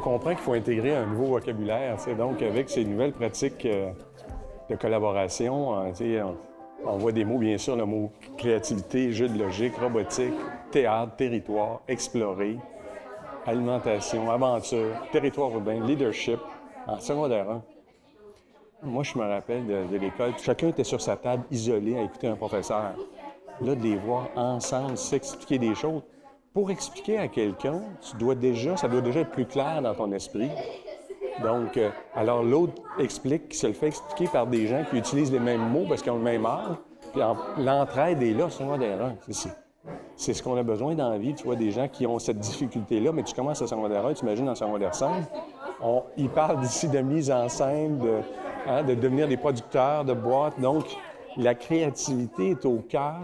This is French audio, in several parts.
comprend qu'il faut intégrer un nouveau vocabulaire. Donc, avec ces nouvelles pratiques de collaboration, on voit des mots, bien sûr, le mot créativité, jeu de logique, robotique, théâtre, territoire, explorer, alimentation, aventure, territoire urbain, leadership, en secondaire 1. Moi, je me rappelle de l'école, chacun était sur sa table, isolé, à écouter un professeur. Là, de les voir ensemble, s'expliquer des choses. Pour expliquer à quelqu'un, ça doit déjà être plus clair dans ton esprit. Donc, alors l'autre explique, se le fait expliquer par des gens qui utilisent les mêmes mots parce qu'ils ont le même âge. Puis l'entraide est là, secondaire 1. C'est ce qu'on a besoin dans la vie, tu vois, des gens qui ont cette difficulté-là, mais tu commences à secondaire 1, tu imagines en secondaire 5, ils parlent d'ici de mise en scène, de devenir des producteurs de boîtes. Donc, la créativité est au cœur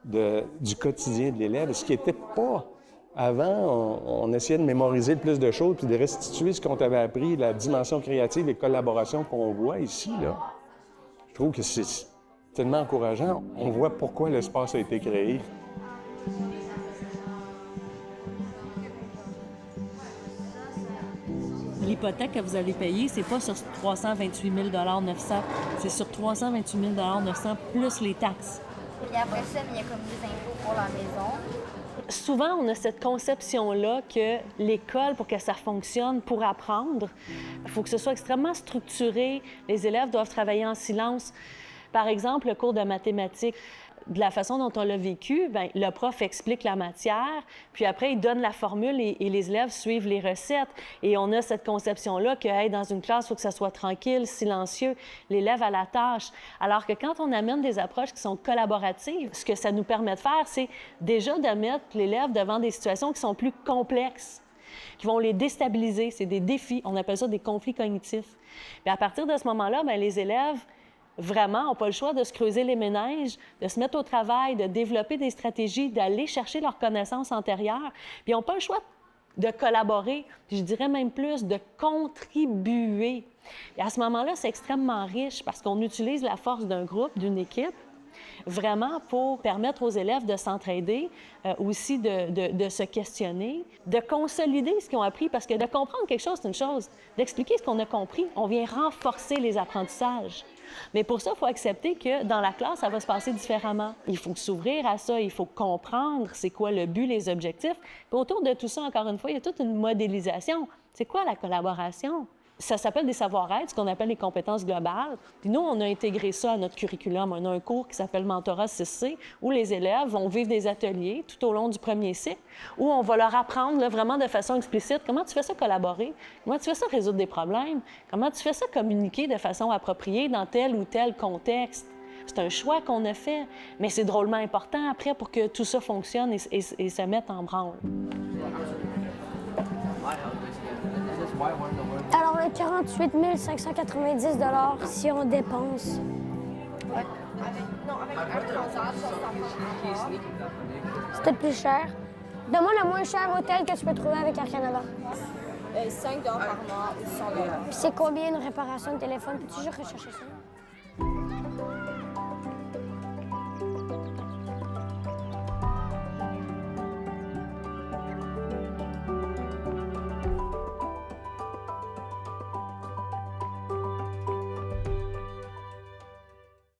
du quotidien de l'élève, ce qui n'était pas... Avant, on essayait de mémoriser le plus de choses puis de restituer ce qu'on t'avait appris, la dimension créative et collaboration qu'on voit ici, là. Je trouve que c'est tellement encourageant. On voit pourquoi l'espace a été créé. L'hypothèque que vous allez payer, c'est pas sur 328 900, c'est sur 328 900 plus les taxes. Puis après ça, il y a comme des impôts pour la maison. Souvent, on a cette conception-là que l'école, pour que ça fonctionne, pour apprendre, il faut que ce soit extrêmement structuré. Les élèves doivent travailler en silence. Par exemple, le cours de mathématiques, de la façon dont on l'a vécu, bien, le prof explique la matière, puis après, il donne la formule et les élèves suivent les recettes. Et on a cette conception-là que, hey, dans une classe, il faut que ça soit tranquille, silencieux, l'élève à la tâche. Alors que quand on amène des approches qui sont collaboratives, ce que ça nous permet de faire, c'est déjà de mettre l'élève devant des situations qui sont plus complexes, qui vont les déstabiliser. C'est des défis. On appelle ça des conflits cognitifs. Puis à partir de ce moment-là, bien, les élèves vraiment n'ont pas le choix de se creuser les méninges, de se mettre au travail, de développer des stratégies, d'aller chercher leurs connaissances antérieures. Puis ils n'ont pas le choix de collaborer, puis je dirais même plus, de contribuer. Et à ce moment-là, c'est extrêmement riche parce qu'on utilise la force d'un groupe, d'une équipe, vraiment pour permettre aux élèves de s'entraider, aussi de se questionner, de consolider ce qu'ils ont appris, parce que de comprendre quelque chose, c'est une chose. D'expliquer ce qu'on a compris, on vient renforcer les apprentissages. Mais pour ça, il faut accepter que dans la classe, ça va se passer différemment. Il faut s'ouvrir à ça, il faut comprendre c'est quoi le but, les objectifs. Puis autour de tout ça, encore une fois, il y a toute une modélisation. C'est quoi la collaboration? Ça s'appelle des savoir-être, ce qu'on appelle les compétences globales. Puis nous, on a intégré ça à notre curriculum. On a un cours qui s'appelle Mentorat 6C, où les élèves vont vivre des ateliers tout au long du premier cycle, où on va leur apprendre là, vraiment de façon explicite comment tu fais ça collaborer, comment tu fais ça résoudre des problèmes, comment tu fais ça communiquer de façon appropriée dans tel ou tel contexte. C'est un choix qu'on a fait, mais c'est drôlement important après pour que tout ça fonctionne et se mette en branle. Alors, le 48 590 si on dépense. C'est peut-être plus cher. Donne-moi le moins cher hôtel que tu peux trouver avec Air Canada. 5 $ par mois ou 100 $. Puis c'est combien une réparation de téléphone? Peux-tu juste rechercher ça?